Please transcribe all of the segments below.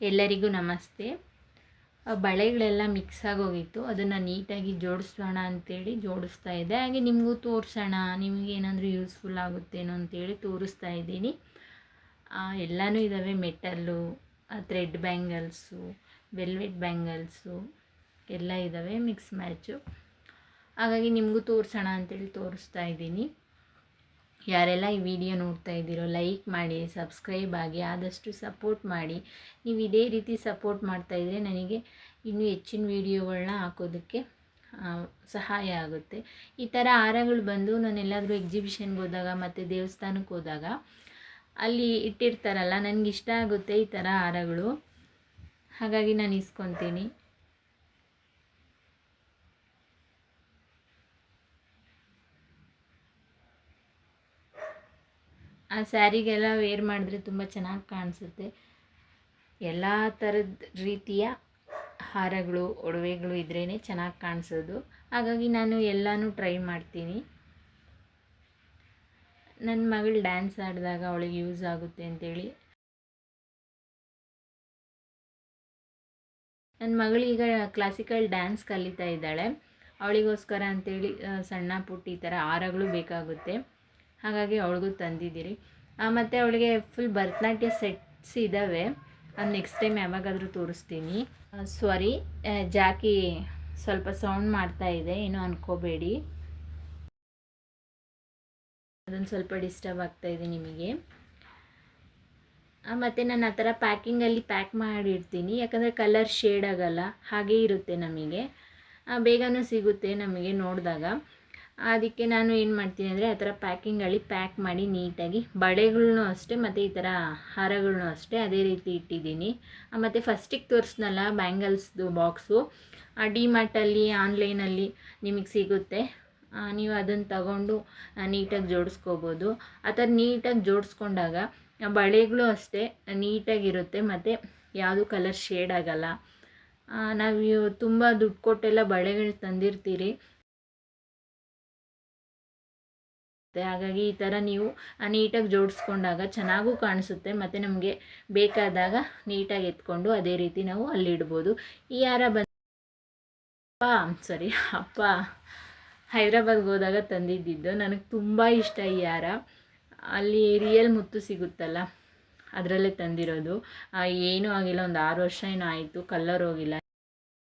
ಎಲ್ಲರಿಗೂ ನಮಸ್ತೆ. ಬಳೆಗಳೆಲ್ಲ ಮಿಕ್ಸ್ ಆಗೋಗಿತ್ತು, ಅದನ್ನು ನೀಟಾಗಿ ಜೋಡಿಸೋಣ ಅಂತೇಳಿ ಜೋಡಿಸ್ತಾ ಇದ್ದೆ. ಹಾಗೆ ನಿಮಗೂ ತೋರಿಸೋಣ, ನಿಮಗೇನಾದರೂ ಯೂಸ್ಫುಲ್ ಆಗುತ್ತೇನೋ ಅಂತೇಳಿ ತೋರಿಸ್ತಾ ಇದ್ದೀನಿ. ಎಲ್ಲನೂ ಇದ್ದಾವೆ, metal, thread bangles, velvet bangles ಎಲ್ಲ ಇದ್ದಾವೆ ಮಿಕ್ಸ್ ಮ್ಯಾಚು. ಹಾಗಾಗಿ ನಿಮಗೂ ತೋರಿಸೋಣ ಅಂತೇಳಿ ತೋರಿಸ್ತಾ ಇದ್ದೀನಿ. ಯಾರೆಲ್ಲ ಈ ವಿಡಿಯೋ ನೋಡ್ತಾ ಇದ್ದೀರೋ ಲೈಕ್ ಮಾಡಿ, ಸಬ್ಸ್ಕ್ರೈಬ್ ಆಗಿ, ಆದಷ್ಟು ಸಪೋರ್ಟ್ ಮಾಡಿ. ನೀವು ಇದೇ ರೀತಿ ಸಪೋರ್ಟ್ ಮಾಡ್ತಾಯಿದ್ರೆ ನನಗೆ ಇನ್ನೂ ಹೆಚ್ಚಿನ ವೀಡಿಯೋಗಳನ್ನ ಹಾಕೋದಕ್ಕೆ ಸಹಾಯ ಆಗುತ್ತೆ. ಈ ಥರ ಹಾರಗಳು ಬಂದು ನಾನೆಲ್ಲಾದರೂ ಎಕ್ಸಿಬಿಷನ್ಗೆ ಹೋದಾಗ ಮತ್ತು ದೇವಸ್ಥಾನಕ್ಕೆ ಹೋದಾಗ ಅಲ್ಲಿ ಇಟ್ಟಿರ್ತಾರಲ್ಲ, ನನಗಿಷ್ಟ ಆಗುತ್ತೆ ಈ ಥರ ಹಾರಗಳು, ಹಾಗಾಗಿ ನಾನು ಇಸ್ಕೊತೀನಿ. ಆ ಸ್ಯಾರಿಗೆಲ್ಲ ವೇರ್ ಮಾಡಿದ್ರೆ ತುಂಬ ಚೆನ್ನಾಗಿ ಕಾಣಿಸುತ್ತೆ. ಎಲ್ಲ ಥರದ ರೀತಿಯ ಹಾರಗಳು, ಒಡವೆಗಳು ಇದ್ರೇ ಚೆನ್ನಾಗಿ ಕಾಣಿಸೋದು. ಹಾಗಾಗಿ ನಾನು ಎಲ್ಲನೂ ಟ್ರೈ ಮಾಡ್ತೀನಿ. ನನ್ನ ಮಗಳು ಡ್ಯಾನ್ಸ್ ಆಡಿದಾಗ ಅವಳಿಗೆ ಯೂಸ್ ಆಗುತ್ತೆ ಅಂತೇಳಿ, ನನ್ನ ಮಗಳೀಗ ಕ್ಲಾಸಿಕಲ್ ಡ್ಯಾನ್ಸ್ ಕಲಿತಾ ಇದ್ದಾಳೆ. ಅವಳಿಗೋಸ್ಕರ ಅಂತೇಳಿ ಸಣ್ಣ ಪುಟ್ಟ ಈ ಥರ ಹಾರಗಳು ಬೇಕಾಗುತ್ತೆ, ಹಾಗಾಗಿ ಅವಳಿಗೂ ತಂದಿದ್ದೀರಿ. ಮತ್ತು ಅವಳಿಗೆ ಫುಲ್ ಭರತನಾಟ್ಯ ಸೆಟ್ಸ್ ಇದ್ದಾವೆ. ಅದು ನೆಕ್ಸ್ಟ್ ಟೈಮ್ ಯಾವಾಗಾದರೂ ತೋರಿಸ್ತೀನಿ. ಸಾರಿ, ಜಾಕಿ ಸ್ವಲ್ಪ ಸೌಂಡ್ ಮಾಡ್ತಾ ಇದೆ, ಏನೂ ಅಂದ್ಕೋಬೇಡಿ. ಅದೊಂದು ಸ್ವಲ್ಪ ಡಿಸ್ಟರ್ಬ್ ಆಗ್ತಾಯಿದೆ ನಿಮಗೆ. ಮತ್ತು ನಾನು ಆ ಥರ ಪ್ಯಾಕಿಂಗಲ್ಲಿ ಪ್ಯಾಕ್ ಮಾಡಿರ್ತೀನಿ, ಯಾಕಂದರೆ ಕಲರ್ ಶೇಡ್ ಆಗೋಲ್ಲ, ಹಾಗೇ ಇರುತ್ತೆ ನಮಗೆ, ಬೇಗನೂ ಸಿಗುತ್ತೆ ನಮಗೆ ನೋಡಿದಾಗ. ಅದಕ್ಕೆ ನಾನು ಏನು ಮಾಡ್ತೀನಿ ಅಂದರೆ ಆ ಥರ ಪ್ಯಾಕಿಂಗಲ್ಲಿ ಪ್ಯಾಕ್ ಮಾಡಿ ನೀಟಾಗಿ, ಬಳೆಗಳ್ನೂ ಅಷ್ಟೇ ಮತ್ತು ಈ ಥರ ಹಾರಗಳ್ನೂ ಅಷ್ಟೇ ಅದೇ ರೀತಿ ಇಟ್ಟಿದ್ದೀನಿ. ಮತ್ತು ಫಸ್ಟಿಗೆ ತೋರಿಸ್ನಲ್ಲ ಬ್ಯಾಂಗಲ್ಸ್ದು ಬಾಕ್ಸು, ಡಿಮಾರ್ಟಲ್ಲಿ ಆನ್ಲೈನಲ್ಲಿ ನಿಮಗೆ ಸಿಗುತ್ತೆ. ನೀವು ಅದನ್ನು ತಗೊಂಡು ನೀಟಾಗಿ ಜೋಡಿಸ್ಕೋಬೋದು. ಆ ಥರ ನೀಟಾಗಿ ಜೋಡಿಸ್ಕೊಂಡಾಗ ಬಳೆಗಳು ಅಷ್ಟೇ ನೀಟಾಗಿರುತ್ತೆ ಮತ್ತು ಯಾವುದು ಕಲರ್ ಶೇಡ್ ಆಗೋಲ್ಲ. ನಾವು ತುಂಬ ದುಡ್ಡು ಕೊಟ್ಟೆಲ್ಲ ಬಳೆಗಳು ತಂದಿರ್ತೀರಿ, ಹಾಗಾಗಿ ಈ ಥರ ನೀವು ನೀಟಾಗಿ ಜೋಡಿಸ್ಕೊಂಡಾಗ ಚೆನ್ನಾಗೂ ಕಾಣಿಸುತ್ತೆ ಮತ್ತು ನಮಗೆ ಬೇಕಾದಾಗ ನೀಟಾಗಿ ಎತ್ಕೊಂಡು ಅದೇ ರೀತಿ ನಾವು ಅಲ್ಲಿಡ್ಬೋದು. ಈ ಹಾರ ಅಪ್ಪ ಹೈದ್ರಾಬಾದ್ಗೆ ಹೋದಾಗ ತಂದಿದ್ದಿದ್ದು, ನನಗೆ ತುಂಬ ಇಷ್ಟ ಈ ಹಾರ. ಅಲ್ಲಿ ರಿಯಲ್ ಮುತ್ತು ಸಿಗುತ್ತಲ್ಲ, ಅದರಲ್ಲೇ ತಂದಿರೋದು. ಏನೂ ಆಗಿಲ್ಲ, ಒಂದು 6 ವರ್ಷ ಏನೋ ಆಯಿತು, ಕಲರ್ ಹೋಗಿಲ್ಲ,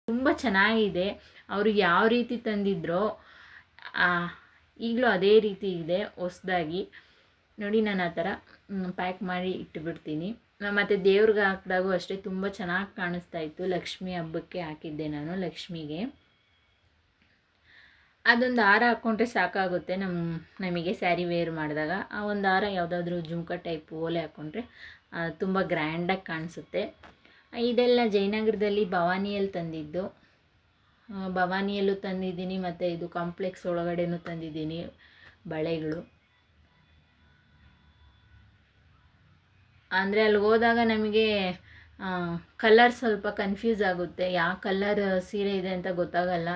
ತುಂಬ ಚೆನ್ನಾಗಿದೆ. ಅವರು ಯಾವ ರೀತಿ ತಂದಿದ್ರೋ ಈಗಲೂ ಅದೇ ರೀತಿ ಇದೆ ಹೊಸ್ದಾಗಿ. ನೋಡಿ, ನಾನು ಆ ಥರ ಪ್ಯಾಕ್ ಮಾಡಿ ಇಟ್ಟುಬಿಡ್ತೀನಿ. ಮತ್ತು ದೇವ್ರಿಗೆ ಹಾಕಿದಾಗೂ ಅಷ್ಟೇ ತುಂಬ ಚೆನ್ನಾಗಿ ಕಾಣಿಸ್ತಾ ಇತ್ತು. ಲಕ್ಷ್ಮಿ ಹಬ್ಬಕ್ಕೆ ಹಾಕಿದ್ದೆ ನಾನು, ಲಕ್ಷ್ಮಿಗೆ. ಅದೊಂದು ಹಾರ ಹಾಕ್ಕೊಂಡ್ರೆ ಸಾಕಾಗುತ್ತೆ ನಮಗೆ ಸ್ಯಾರಿ ವೇರ್ ಮಾಡಿದಾಗ. ಆ ಒಂದು ಹಾರ ಯಾವುದಾದ್ರೂ ಜುಮ್ಕ ಟೈಪ್ ಓಲೆ ಹಾಕ್ಕೊಂಡ್ರೆ ತುಂಬ ಗ್ರ್ಯಾಂಡಾಗಿ ಕಾಣಿಸುತ್ತೆ. ಇದೆಲ್ಲ ಜಯನಗರದಲ್ಲಿ ಭವಾನಿಯಲ್ಲಿ ತಂದಿದ್ದು, ಭವಾನಿಯಲ್ಲೂ ತಂದಿದ್ದೀನಿ ಮತ್ತು ಇದು ಕಾಂಪ್ಲೆಕ್ಸ್ ಒಳಗಡೆನೂ ತಂದಿದ್ದೀನಿ ಬಳೆಗಳು. ಅಂದರೆ ಅಲ್ಲಿ ಹೋದಾಗ ನಮಗೆ ಕಲರ್ ಸ್ವಲ್ಪ ಕನ್ಫ್ಯೂಸ್ ಆಗುತ್ತೆ, ಯಾವ ಕಲರ್ ಸೀರೆ ಇದೆ ಅಂತ ಗೊತ್ತಾಗಲ್ಲ.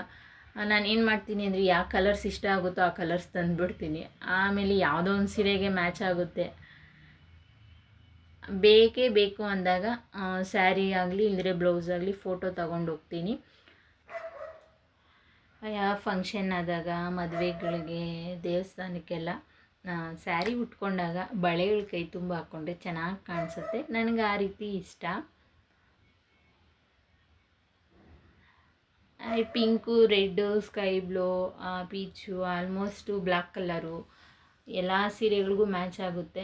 ನಾನು ಏನು ಮಾಡ್ತೀನಿ ಅಂದರೆ ಯಾವ ಕಲರ್ಸ್ ಇಷ್ಟ ಆಗುತ್ತೋ ಆ ಕಲರ್ಸ್ ತಂದುಬಿಡ್ತೀನಿ. ಆಮೇಲೆ ಯಾವುದೋ ಒಂದು ಸೀರೆಗೆ ಮ್ಯಾಚ್ ಆಗುತ್ತೆ, ಬೇಕೇ ಬೇಕು ಅಂದಾಗ ಸ್ಯಾರಿ ಆಗಲಿ ಇಲ್ಲದ್ರೆ ಬ್ಲೌಸ್ ಆಗಲಿ ಫೋಟೋ ತಗೊಂಡು ಹೋಗ್ತೀನಿ. ಯಾವ ಫಂಕ್ಷನ್ ಆದಾಗ, ಮದುವೆಗಳಿಗೆ, ದೇವಸ್ಥಾನಕ್ಕೆಲ್ಲ ಸ್ಯಾರಿ ಉಟ್ಕೊಂಡಾಗ ಬಳೆಗಳು ಕೈ ತುಂಬ ಹಾಕ್ಕೊಂಡ್ರೆ ಚೆನ್ನಾಗಿ ಕಾಣಿಸುತ್ತೆ. ನನಗೆ ಆ ರೀತಿ ಇಷ್ಟ. Pink, red, sky blue, peach, almost black colour ಎಲ್ಲ ಸೀರೆಗಳಿಗೂ ಮ್ಯಾಚ್ ಆಗುತ್ತೆ.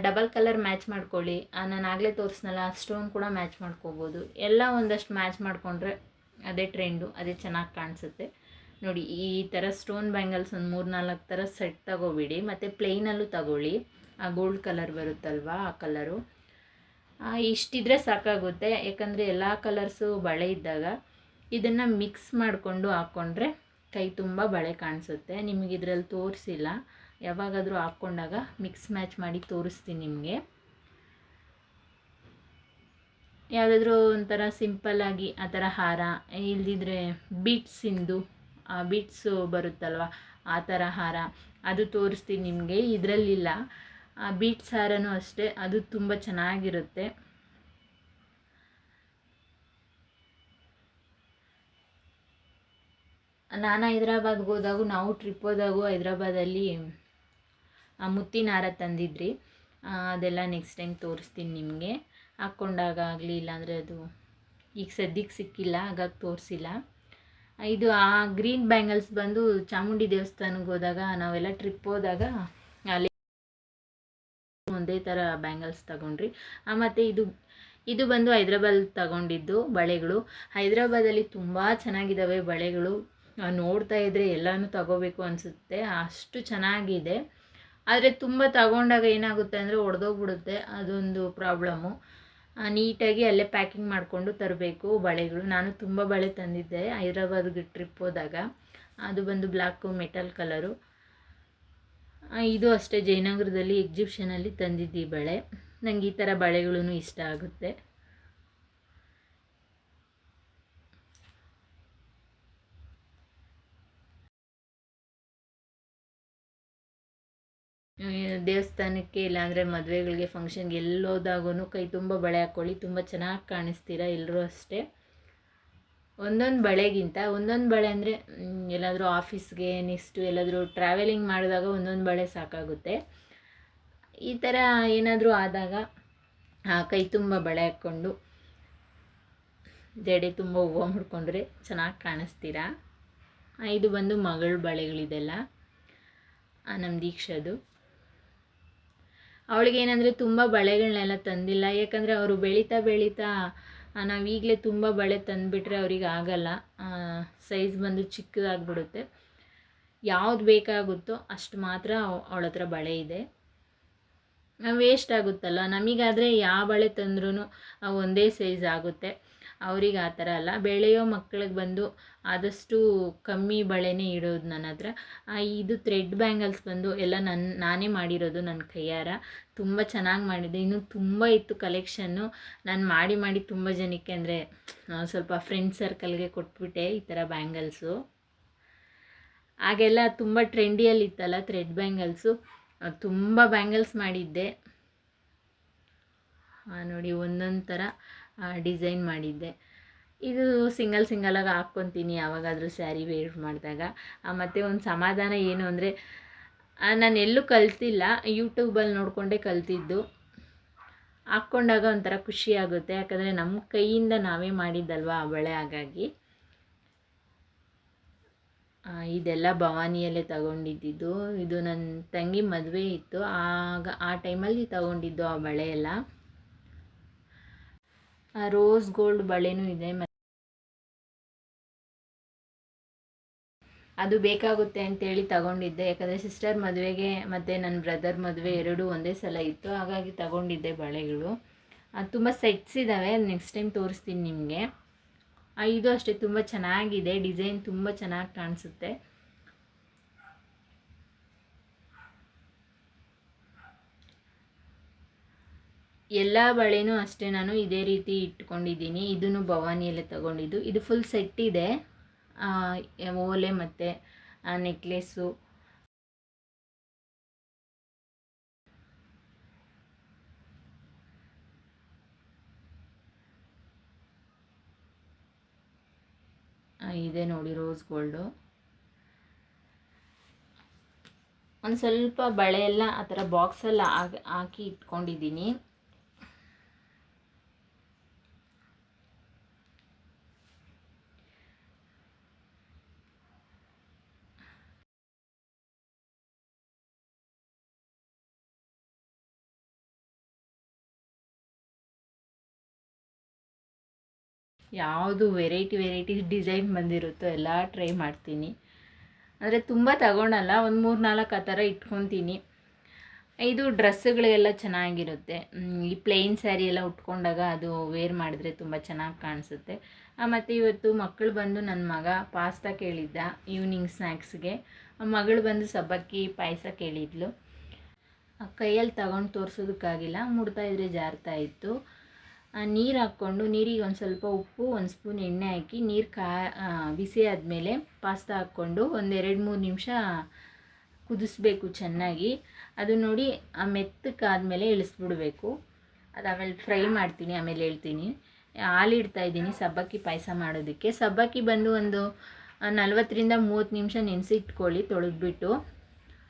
ಡಬಲ್ ಕಲರ್ ಮ್ಯಾಚ್ ಮಾಡ್ಕೊಳ್ಳಿ. ನಾನು ಆಗಲೇ ತೋರಿಸ್ನಲ್ಲ, ಸ್ಟೋನ್ ಕೂಡ ಮ್ಯಾಚ್ ಮಾಡ್ಕೋಬೋದು. ಎಲ್ಲ ಒಂದಷ್ಟು ಮ್ಯಾಚ್ ಮಾಡಿಕೊಂಡ್ರೆ ಅದೇ ಟ್ರೆಂಡು, ಅದೇ ಚೆನ್ನಾಗಿ ಕಾಣಿಸುತ್ತೆ. ನೋಡಿ, ಈ ಥರ ಸ್ಟೋನ್ ಬ್ಯಾಂಗಲ್ಸ್ ಒಂದು 3-4 ಥರ ಸೆಟ್ ತಗೋಬಿಡಿ. ಮತ್ತು ಪ್ಲೈನಲ್ಲೂ ತಗೊಳ್ಳಿ, ಆ ಗೋಲ್ಡ್ ಕಲರ್ ಬರುತ್ತಲ್ವ ಆ ಕಲರು. ಇಷ್ಟಿದ್ರೆ ಸಾಕಾಗುತ್ತೆ, ಯಾಕಂದರೆ ಎಲ್ಲ ಕಲರ್ಸು ಬಳೆ ಇದ್ದಾಗ ಇದನ್ನು ಮಿಕ್ಸ್ ಮಾಡಿಕೊಂಡು ಹಾಕ್ಕೊಂಡ್ರೆ ಕೈ ತುಂಬ ಬಳೆ ಕಾಣಿಸುತ್ತೆ. ನಿಮಗೆ ಇದರಲ್ಲಿ ತೋರಿಸಿಲ್ಲ, ಯಾವಾಗಾದರೂ ಹಾಕ್ಕೊಂಡಾಗ ಮಿಕ್ಸ್ ಮ್ಯಾಚ್ ಮಾಡಿ ತೋರಿಸ್ತೀನಿ ನಿಮಗೆ. ಯಾವುದಾದ್ರೂ ಒಂಥರ ಸಿಂಪಲ್ಲಾಗಿ ಆ ಥರ ಹಾರ, ಇಲ್ದಿದ್ರೆ ಬೀಟ್ಸು ಬರುತ್ತಲ್ವ ಆ ಥರ ಹಾರ, ಅದು ತೋರಿಸ್ತೀನಿ ನಿಮಗೆ. ಇದರಲ್ಲಿಲ್ಲ, ಬೀಟ್ಸ್ ಹಾರನೂ ಅಷ್ಟೇ, ಅದು ತುಂಬ ಚೆನ್ನಾಗಿರುತ್ತೆ. ನಾನು ಹೈದ್ರಾಬಾದ್ಗೆ ಹೋದಾಗೂ ನಾವು ಟ್ರಿಪ್ ಹೋದಾಗೂ ಹೈದ್ರಾಬಾದಲ್ಲಿ ಮುತ್ತಿನ ಹಾರ ತಂದಿದ್ರಿ. ಅದೆಲ್ಲ ನೆಕ್ಸ್ಟ್ ಟೈಮ್ ತೋರಿಸ್ತೀನಿ ನಿಮಗೆ. ಹಾಕ್ಕೊಂಡಾಗ ಆಗಲಿ, ಇಲ್ಲಾಂದರೆ ಅದು ಈಗ ಸದ್ಯಕ್ಕೆ ಸಿಕ್ಕಿಲ್ಲ, ಹಾಗಾಗಿ ತೋರಿಸಿಲ್ಲ. ಇದು ಆ ಗ್ರೀನ್ ಬ್ಯಾಂಗಲ್ಸ್ ಬಂದು ಚಾಮುಂಡಿ ದೇವಸ್ಥಾನಕ್ಕೆ ಹೋದಾಗ, ನಾವೆಲ್ಲ ಟ್ರಿಪ್ ಹೋದಾಗ ಅಲ್ಲಿ ಒಂದೇ ಥರ ಬ್ಯಾಂಗಲ್ಸ್ ತಗೊಂಡ್ರಿ. ಮತ್ತು ಇದು ಬಂದು ಹೈದ್ರಾಬಾದ್ ತಗೊಂಡಿದ್ದು ಬಳೆಗಳು. ಹೈದ್ರಾಬಾದಲ್ಲಿ ತುಂಬ ಚೆನ್ನಾಗಿದ್ದಾವೆ ಬಳೆಗಳು. ನೋಡ್ತಾ ಇದ್ದರೆ ಎಲ್ಲನೂ ತಗೋಬೇಕು ಅನಿಸುತ್ತೆ, ಅಷ್ಟು ಚೆನ್ನಾಗಿದೆ. ಆದರೆ ತುಂಬ ತಗೊಂಡಾಗ ಏನಾಗುತ್ತೆ ಅಂದರೆ ಒಡೆದೋಗ್ಬಿಡುತ್ತೆ, ಅದೊಂದು ಪ್ರಾಬ್ಲಮ್ಮು. ನೀಟಾಗಿ ಅಲ್ಲೇ ಪ್ಯಾಕಿಂಗ್ ಮಾಡಿಕೊಂಡು ತರಬೇಕು ಬಳೆಗಳು. ನಾನು ತುಂಬ ಬಳೆ ತಂದಿದ್ದೆ ಹೈದ್ರಾಬಾದ್ಗೆ ಟ್ರಿಪ್ ಹೋದಾಗ. ಅದು ಬಂದು ಬ್ಲ್ಯಾಕು ಮೆಟಲ್ ಕಲರು. ಇದು ಅಷ್ಟೇ ಜಯನಗರದಲ್ಲಿ ಎಕ್ಸಿಬಿಷನಲ್ಲಿ ತಂದಿದ್ದು ಈ ಬಳೆ. ನನಗೆ ಈ ಥರ ಬಳೆಗಳೂ ಇಷ್ಟ ಆಗುತ್ತೆ. ದೇವಸ್ಥಾನಕ್ಕೆ ಇಲ್ಲಾಂದರೆ ಮದುವೆಗಳಿಗೆ ಫಂಕ್ಷನ್ಗೆ ಎಲ್ಲೋದಾಗೂ ಕೈ ತುಂಬ ಬಳೆ ಹಾಕ್ಕೊಳ್ಳಿ, ತುಂಬ ಚೆನ್ನಾಗಿ ಕಾಣಿಸ್ತೀರ ಎಲ್ಲರೂ ಅಷ್ಟೇ. ಒಂದೊಂದು ಬಳೆಗಿಂತ ಒಂದೊಂದು ಬಳೆ ಅಂದರೆ ಎಲ್ಲಾದರೂ ಆಫೀಸ್ಗೆ, ನೆಕ್ಸ್ಟು ಎಲ್ಲಾದರೂ ಟ್ರಾವೆಲಿಂಗ್ ಮಾಡಿದಾಗ ಒಂದೊಂದು ಬಳೆ ಸಾಕಾಗುತ್ತೆ. ಈ ಥರ ಏನಾದರೂ ಆದಾಗ ಕೈ ತುಂಬ ಬಳೆ ಹಾಕ್ಕೊಂಡು ಜಡೆ ತುಂಬ ಹೂವು ಮುಡ್ಕೊಂಡ್ರೆ ಚೆನ್ನಾಗಿ ಕಾಣಿಸ್ತೀರಾ. ಇದು ಬಂದು ಮಗಳ ಬಳೆಗಳಿದೆಲ್ಲ, ನಮ್ಮ ದೀಕ್ಷದು. ಅವಳಿಗೇನೆಂದರೆ ತುಂಬ ಬಳೆಗಳನ್ನೆಲ್ಲ ತಂದಿಲ್ಲ, ಯಾಕಂದರೆ ಅವರು ಬೆಳೀತಾ ನಾವು ಈಗಲೇ ತುಂಬ ಬಳೆ ತಂದುಬಿಟ್ರೆ ಅವ್ರಿಗೆ ಆಗಲ್ಲ, ಸೈಜ್ ಬಂದು ಚಿಕ್ಕದಾಗ್ಬಿಡುತ್ತೆ. ಯಾವ್ದು ಬೇಕಾಗುತ್ತೋ ಅಷ್ಟು ಮಾತ್ರ ಅವಳ ಹತ್ರ ಬಳೆ ಇದೆ. ವೇಸ್ಟ್ ಆಗುತ್ತಲ್ಲ, ನಮಗಾದರೆ ಯಾವ ಬಳೆ ತಂದ್ರೂ ಒಂದೇ ಸೈಜ್ ಆಗುತ್ತೆ. ಅವ್ರಿಗೆ ಆ ಥರ ಅಲ್ಲ. ಬೆಳೆಯೋ ಮಕ್ಕಳಿಗೆ ಬಂದು ಆದಷ್ಟು ಕಮ್ಮಿ ಬಳೆನೇ ಇಡೋದು ನನ್ನ ಹತ್ರ. ಇದು ಥ್ರೆಡ್ ಬ್ಯಾಂಗಲ್ಸ್ ಬಂದು ಎಲ್ಲ ನಾನೇ ಮಾಡಿರೋದು ನನ್ನ ಕೈಯಾರ. ತುಂಬ ಚೆನ್ನಾಗಿ ಮಾಡಿದ್ದೆ. ಇನ್ನೂ ತುಂಬ ಇತ್ತು ಕಲೆಕ್ಷನ್ನು. ನಾನು ಮಾಡಿ ತುಂಬ ಜನಕ್ಕೆ ಅಂದರೆ ಸ್ವಲ್ಪ ಫ್ರೆಂಡ್ ಸರ್ಕಲ್ಗೆ ಕೊಟ್ಬಿಟ್ಟೆ ಈ ಥರ ಬ್ಯಾಂಗಲ್ಸು. ಆಗೆಲ್ಲ ತುಂಬ ಟ್ರೆಂಡಿಯಲ್ಲಿ ಇತ್ತಲ್ಲ ಥ್ರೆಡ್ ಬ್ಯಾಂಗಲ್ಸು, ತುಂಬ ಬ್ಯಾಂಗಲ್ಸ್ ಮಾಡಿದ್ದೆ. ನೋಡಿ, ಒಂದೊಂದು ಥರ ಡಿಸೈನ್ ಮಾಡಿದ್ದೆ. ಇದು ಸಿಂಗಲಾಗಿ ಹಾಕ್ಕೊತೀನಿ ಯಾವಾಗಾದರೂ ಸ್ಯಾರಿ ವೇರ್ ಮಾಡಿದಾಗ. ಮತ್ತು ಒಂದು ಸಮಾಧಾನ ಏನು ಅಂದರೆ, ನಾನು ಎಲ್ಲೂ ಕಲ್ತಿಲ್ಲ, ಯೂಟ್ಯೂಬಲ್ಲಿ ನೋಡಿಕೊಂಡೇ ಕಲ್ತಿದ್ದು. ಹಾಕ್ಕೊಂಡಾಗ ಒಂಥರ ಖುಷಿ ಆಗುತ್ತೆ, ಯಾಕಂದರೆ ನಮ್ಮ ಕೈಯಿಂದ ನಾವೇ ಮಾಡಿದ್ದಲ್ವ ಆ ಬಳೆ. ಹಾಗಾಗಿ ಇದೆಲ್ಲ ಭವಾನಿಯಲ್ಲೇ ತಗೊಂಡಿದ್ದು. ಇದು ನನ್ನ ತಂಗಿ ಮದುವೆ ಇತ್ತು, ಆ ಟೈಮಲ್ಲಿ ತಗೊಂಡಿದ್ದು ಆ ಬಳೆ ಎಲ್ಲ. ರೋಸ್ ಗೋಲ್ಡ್ ಬಳೆನೂ ಇದೆ. ಅದು ಬೇಕಾಗುತ್ತೆ ಅಂತೇಳಿ ತಗೊಂಡಿದ್ದೆ, ಯಾಕಂದರೆ ಸಿಸ್ಟರ್ ಮದುವೆಗೆ ಮತ್ತು ನನ್ನ ಬ್ರದರ್ ಮದುವೆ ಎರಡೂ ಒಂದೇ ಸಲ ಇತ್ತು, ಹಾಗಾಗಿ ತಗೊಂಡಿದ್ದೆ ಬಳೆಗಳು. ತುಂಬ ಸೆಟ್ಸ್ ಇದ್ದಾವೆ, ನೆಕ್ಸ್ಟ್ ಟೈಮ್ ತೋರಿಸ್ತೀನಿ ನಿಮಗೆ. ಇದು ಅಷ್ಟೇ ತುಂಬ ಚೆನ್ನಾಗಿದೆ, ಡಿಸೈನ್ ತುಂಬ ಚೆನ್ನಾಗಿ ಕಾಣಿಸುತ್ತೆ. ಎಲ್ಲ ಬಳೆನೂ ಅಷ್ಟೇ ನಾನು ಇದೇ ರೀತಿ ಇಟ್ಕೊಂಡಿದ್ದೀನಿ. ಇದನ್ನು ಭವಾನಿಯಲ್ಲೇ ತಗೊಂಡಿದ್ದು. ಇದು ಫುಲ್ ಸೆಟ್ ಇದೆ, ಓಲೆ ಮತ್ತು ನೆಕ್ಲೆಸ್ಸು. ಇದೆ ನೋಡಿ ರೋಸ್ ಗೋಲ್ಡು. ಒಂದು ಸ್ವಲ್ಪ ಬಳೆ ಎಲ್ಲ ಆ ಥರ ಬಾಕ್ಸಲ್ಲಿ ಹಾಕಿ ಇಟ್ಕೊಂಡಿದ್ದೀನಿ. ಯಾವುದು ವೆರೈಟಿ ಡಿಸೈನ್ ಬಂದಿರುತ್ತೋ ಎಲ್ಲ ಟ್ರೈ ಮಾಡ್ತೀನಿ. ಅಂದರೆ ತುಂಬ ತಗೊಳಲ್ಲ, ಒಂದು 3-4 ಆ ಥರ ಇಟ್ಕೊತೀನಿ. ಇದು ಡ್ರೆಸ್ಸುಗಳಿಗೆಲ್ಲ ಚೆನ್ನಾಗಿರುತ್ತೆ. ಈ ಪ್ಲೇನ್ ಸ್ಯಾರಿ ಎಲ್ಲ ಉಟ್ಕೊಂಡಾಗ ಅದು ವೇರ್ ಮಾಡಿದ್ರೆ ತುಂಬ ಚೆನ್ನಾಗಿ ಕಾಣಿಸುತ್ತೆ. ಮತ್ತು ಇವತ್ತು ಮಕ್ಕಳು ಬಂದು, ನನ್ನ ಮಗ ಪಾಸ್ತಾ ಕೇಳಿದ್ದ ಈವ್ನಿಂಗ್ ಸ್ನ್ಯಾಕ್ಸ್ಗೆ, ಮಗಳು ಬಂದು ಸಬ್ಬಕ್ಕಿ ಪಾಯಸ ಕೇಳಿದ್ಲು. ಕೈಯಲ್ಲಿ ತಗೊಂಡು ತೋರಿಸೋದಕ್ಕಾಗಿಲ್ಲ, ಮುಡ್ತಾಯಿದ್ರೆ ಜಾರ್ತಾ ಇತ್ತು. ನೀರು ಹಾಕ್ಕೊಂಡು, ನೀರಿಗೆ ಒಂದು ಸ್ವಲ್ಪ ಉಪ್ಪು, 1 ಸ್ಪೂನ್ ಎಣ್ಣೆ ಹಾಕಿ, ನೀರು ಬಿಸಿ ಆದಮೇಲೆ ಪಾಸ್ತಾ ಹಾಕ್ಕೊಂಡು ಒಂದು 2-3 ನಿಮಿಷ ಕುದಿಸ್ಬೇಕು ಚೆನ್ನಾಗಿ. ಅದು ನೋಡಿ ಮೆತ್ತಕ್ಕಾದಮೇಲೆ ಇಳಿಸ್ಬಿಡ್ಬೇಕು. ಅದು ಆಮೇಲೆ ಫ್ರೈ ಮಾಡ್ತೀನಿ, ಆಮೇಲೆ ಹೇಳ್ತೀನಿ. ಹಾಲು ಇಡ್ತಾಯಿದ್ದೀನಿ ಸಬ್ಬಕ್ಕಿ ಪಾಯಸ ಮಾಡೋದಕ್ಕೆ. ಸಬ್ಬಕ್ಕಿ ಬಂದು ಒಂದು 40ರಿಂದ 30 ನಿಮಿಷ ನೆನೆಸಿಟ್ಕೊಳ್ಳಿ ತೊಳೆದ್ಬಿಟ್ಟು.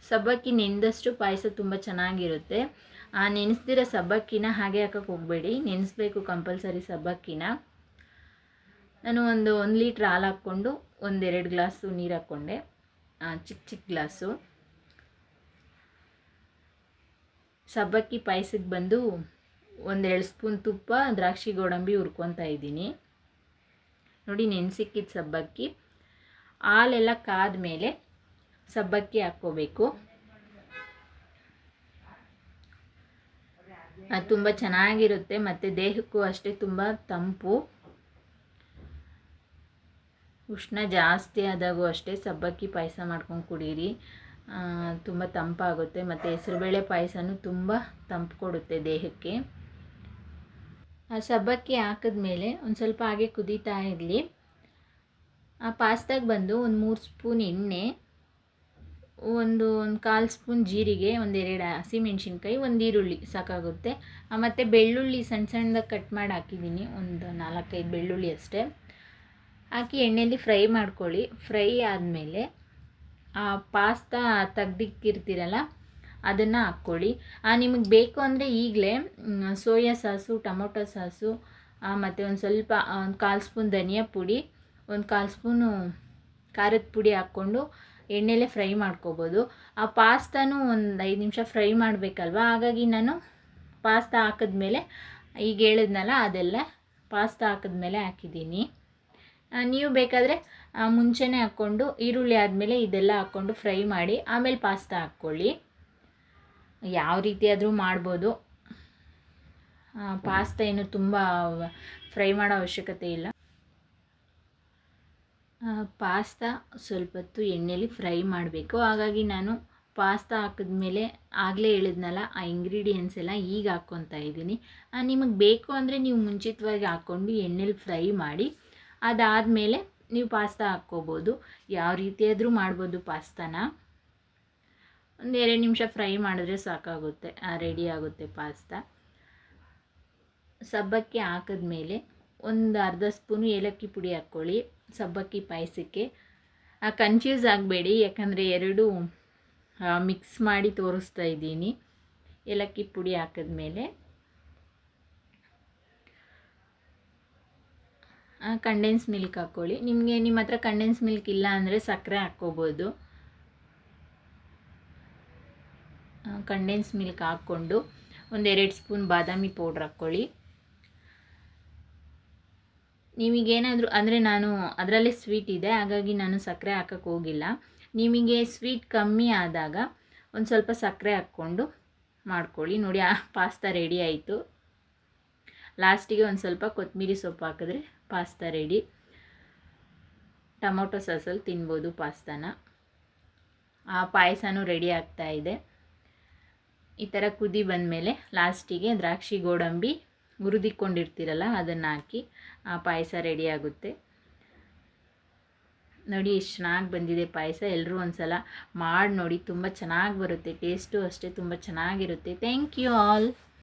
ಸಬ್ಬಕ್ಕಿ ನೆನೆದಷ್ಟು ಪಾಯಸ ತುಂಬ ಚೆನ್ನಾಗಿರುತ್ತೆ. ನೆನೆಸ್ದಿರೋ ಸಬ್ಬಕ್ಕಿನ ಹಾಗೆ ಹಾಕಕ್ಕೆ ಹೋಗಬೇಡಿ, ನೆನೆಸ್ಬೇಕು ಕಂಪಲ್ಸರಿ ಸಬ್ಬಕ್ಕಿನ. ನಾನು 1 ಲೀಟ್ರ್ ಹಾಲು ಹಾಕ್ಕೊಂಡು 1-2 ಗ್ಲಾಸು ನೀರು ಹಾಕ್ಕೊಂಡೆ, ಚಿಕ್ಕ ಗ್ಲಾಸು. ಸಬ್ಬಕ್ಕಿ ಪಾಯಸಕ್ಕೆ ಬಂದು 1-2 ಸ್ಪೂನ್ ತುಪ್ಪ, ದ್ರಾಕ್ಷಿ ಗೋಡಂಬಿ ಹುರ್ಕೊತಾ ಇದ್ದೀನಿ. ನೋಡಿ ನೆನೆಸಿಕ್ಕಿದ ಸಬ್ಬಕ್ಕಿ. ಹಾಲೆಲ್ಲ ಕಾದ ಮೇಲೆ ಸಬ್ಬಕ್ಕಿ ಹಾಕ್ಕೋಬೇಕು. ಅದು ತುಂಬ ಚೆನ್ನಾಗಿರುತ್ತೆ ಮತ್ತು ದೇಹಕ್ಕೂ ಅಷ್ಟೇ ತುಂಬ ತಂಪು. ಉಷ್ಣ ಜಾಸ್ತಿ ಆದಾಗೂ ಅಷ್ಟೇ ಸಬ್ಬಕ್ಕಿ ಪಾಯಸ ಮಾಡ್ಕೊಂಡು ಕುಡೀರಿ, ತುಂಬ ತಂಪಾಗುತ್ತೆ. ಮತ್ತು ಹೆಸರುಬೇಳೆ ಪಾಯಸನೂ ತುಂಬ ತಂಪು ಕೊಡುತ್ತೆ ದೇಹಕ್ಕೆ. ಆ ಸಬ್ಬಕ್ಕಿ ಹಾಕಿದ್ಮೇಲೆ ಒಂದು ಸ್ವಲ್ಪ ಹಾಗೆ ಕುದೀತಾ ಇರಲಿ. ಆ ಪಾಸ್ತಾಗೆ ಬಂದು 3 ಸ್ಪೂನ್ ಎಣ್ಣೆ, ಒಂದು 1/4 ಸ್ಪೂನ್ ಜೀರಿಗೆ, 1-2 ಹಸಿಮೆಣ್ಸಿನ್ಕಾಯಿ, 1 ಈರುಳ್ಳಿ ಸಾಕಾಗುತ್ತೆ. ಮತ್ತು ಬೆಳ್ಳುಳ್ಳಿ ಸಣ್ಣದಾಗಿ ಕಟ್ ಮಾಡಿ ಹಾಕಿದ್ದೀನಿ, ಒಂದು 4-5 ಬೆಳ್ಳುಳ್ಳಿ ಅಷ್ಟೇ ಹಾಕಿ ಎಣ್ಣೆಯಲ್ಲಿ ಫ್ರೈ ಮಾಡ್ಕೊಳ್ಳಿ. ಫ್ರೈ ಆದಮೇಲೆ ಆ ಪಾಸ್ತಾ ತೆಗ್ದಿಕ್ಕಿರ್ತೀರಲ್ಲ ಅದನ್ನು ಹಾಕ್ಕೊಳ್ಳಿ. ನಿಮಗೆ ಬೇಕು ಅಂದರೆ ಈಗಲೇ ಸೋಯಾ ಸಾಸು, ಟೊಮೊಟೊ ಸಾಸು, ಮತ್ತು ಒಂದು ಸ್ವಲ್ಪ 1/4 ಸ್ಪೂನ್ ಧನಿಯಾ ಪುಡಿ, 1/4 ಸ್ಪೂನು ಖಾರದ ಪುಡಿ ಹಾಕ್ಕೊಂಡು ಎಣ್ಣೆಲೇ ಫ್ರೈ ಮಾಡ್ಕೋಬೋದು. ಆ ಪಾಸ್ತಾನು ಒಂದು 5 ನಿಮಿಷ ಫ್ರೈ ಮಾಡಬೇಕಲ್ವ, ಹಾಗಾಗಿ ನಾನು ಪಾಸ್ತಾ ಹಾಕಿದ್ಮೇಲೆ ಈಗ ಹೇಳಿದ್ನಲ್ಲ ಅದೆಲ್ಲ ಪಾಸ್ತಾ ಹಾಕಿದ್ಮೇಲೆ ಹಾಕಿದ್ದೀನಿ. ನೀವು ಬೇಕಾದರೆ ಮುಂಚೆನೇ ಹಾಕ್ಕೊಂಡು ಈರುಳ್ಳಿ ಆದಮೇಲೆ ಇದೆಲ್ಲ ಹಾಕ್ಕೊಂಡು ಫ್ರೈ ಮಾಡಿ ಆಮೇಲೆ ಪಾಸ್ತಾ ಹಾಕ್ಕೊಳ್ಳಿ. ಯಾವ ರೀತಿ ಆದರೂ ಮಾಡ್ಬೋದು. ಪಾಸ್ತಾ ಏನು ತುಂಬ ಫ್ರೈ ಮಾಡೋ ಅವಶ್ಯಕತೆ ಇಲ್ಲ. ಪಾಸ್ತಾ ಸ್ವಲ್ಪ ಹೊತ್ತು ಎಣ್ಣೆಲಿ ಫ್ರೈ ಮಾಡಬೇಕು. ಹಾಗಾಗಿ ನಾನು ಪಾಸ್ತಾ ಹಾಕಿದ್ಮೇಲೆ ಆಗಲೇ ಹೇಳಿದ್ನಲ್ಲ ಆ ಇಂಗ್ರೀಡಿಯೆಂಟ್ಸ್ ಎಲ್ಲ ಈಗ ಹಾಕ್ಕೊತಾ ಇದ್ದೀನಿ. ನಿಮಗೆ ಬೇಕು ಅಂದರೆ ನೀವು ಮುಂಚಿತವಾಗಿ ಹಾಕ್ಕೊಂಡು ಎಣ್ಣೆಲಿ ಫ್ರೈ ಮಾಡಿ ಅದಾದಮೇಲೆ ನೀವು ಪಾಸ್ತಾ ಹಾಕ್ಕೋಬೋದು. ಯಾವ ರೀತಿಯಾದರೂ ಮಾಡ್ಬೋದು ಪಾಸ್ತಾನ. 1-2 ನಿಮಿಷ ಫ್ರೈ ಮಾಡಿದ್ರೆ ಸಾಕಾಗುತ್ತೆ, ರೆಡಿ ಆಗುತ್ತೆ ಪಾಸ್ತಾ. ಸಬ್ಬಕ್ಕಿ ಹಾಕಿದ್ಮೇಲೆ ಒಂದು ಅರ್ಧ ಸ್ಪೂನು ಏಲಕ್ಕಿ ಪುಡಿ ಹಾಕ್ಕೊಳ್ಳಿ ಸಬ್ಬಕ್ಕಿ ಪಾಯಸಕ್ಕೆ. ಕನ್ಫ್ಯೂಸ್ ಆಗಬೇಡಿ, ಯಾಕಂದರೆ ಎರಡೂ ಮಿಕ್ಸ್ ಮಾಡಿ ತೋರಿಸ್ತಾ ಇದ್ದೀನಿ. ಏಲಕ್ಕಿ ಪುಡಿ ಹಾಕಿದ್ಮೇಲೆ ಕಂಡೆನ್ಸ್ ಮಿಲ್ಕ್ ಹಾಕ್ಕೊಳ್ಳಿ. ನಿಮ್ಮ ಹತ್ರ ಕಂಡೆನ್ಸ್ ಮಿಲ್ಕ್ ಇಲ್ಲ ಅಂದರೆ ಸಕ್ಕರೆ ಹಾಕ್ಕೋಬೋದು. ಕಂಡೆನ್ಸ್ ಮಿಲ್ಕ್ ಹಾಕ್ಕೊಂಡು 1-2 ಸ್ಪೂನ್ ಬಾದಾಮಿ ಪೌಡ್ರ್ ಹಾಕ್ಕೊಳ್ಳಿ. ನಿಮಗೇನಾದರೂ ಅಂದರೆ ನಾನು ಅದರಲ್ಲೇ ಸ್ವೀಟ್ ಇದೆ, ಹಾಗಾಗಿ ನಾನು ಸಕ್ಕರೆ ಹಾಕೋಕ್ಕೆ ಹೋಗಿಲ್ಲ. ನಿಮಗೆ ಸ್ವೀಟ್ ಕಮ್ಮಿ ಆದಾಗ ಒಂದು ಸ್ವಲ್ಪ ಸಕ್ಕರೆ ಹಾಕ್ಕೊಂಡು ಮಾಡ್ಕೊಳ್ಳಿ. ನೋಡಿ ಪಾಸ್ತಾ ರೆಡಿ ಆಯಿತು. ಲಾಸ್ಟಿಗೆ ಒಂದು ಸ್ವಲ್ಪ ಕೊತ್ತಂಬರಿ ಸೊಪ್ಪು ಹಾಕಿದ್ರೆ ಪಾಸ್ತಾ ರೆಡಿ. ಟೊಮೊಟೊ ಸಾಸಲ್ಲಿ ತಿನ್ಬೋದು ಪಾಸ್ತಾನ. ಪಾಯಸನೂ ರೆಡಿ ಆಗ್ತಾಯಿದೆ. ಈ ಥರ ಕುದಿ ಬಂದಮೇಲೆ ಲಾಸ್ಟಿಗೆ ದ್ರಾಕ್ಷಿ ಗೋಡಂಬಿ ಹುರಿದಿಕೊಂಡಿರ್ತೀರಲ್ಲ ಅದನ್ನು ಹಾಕಿ ಪಾಯಸ ರೆಡಿ ಆಗುತ್ತೆ. ನೋಡಿ ಎಷ್ಟು ಚೆನ್ನಾಗಿ ಬಂದಿದೆ ಪಾಯಸ. ಎಲ್ಲರೂ ಒಂದು ಸಲ ಮಾಡಿ ನೋಡಿ, ತುಂಬ ಚೆನ್ನಾಗಿ ಬರುತ್ತೆ. ಟೇಸ್ಟು ಅಷ್ಟೇ ತುಂಬ ಚೆನ್ನಾಗಿರುತ್ತೆ. Thank you all.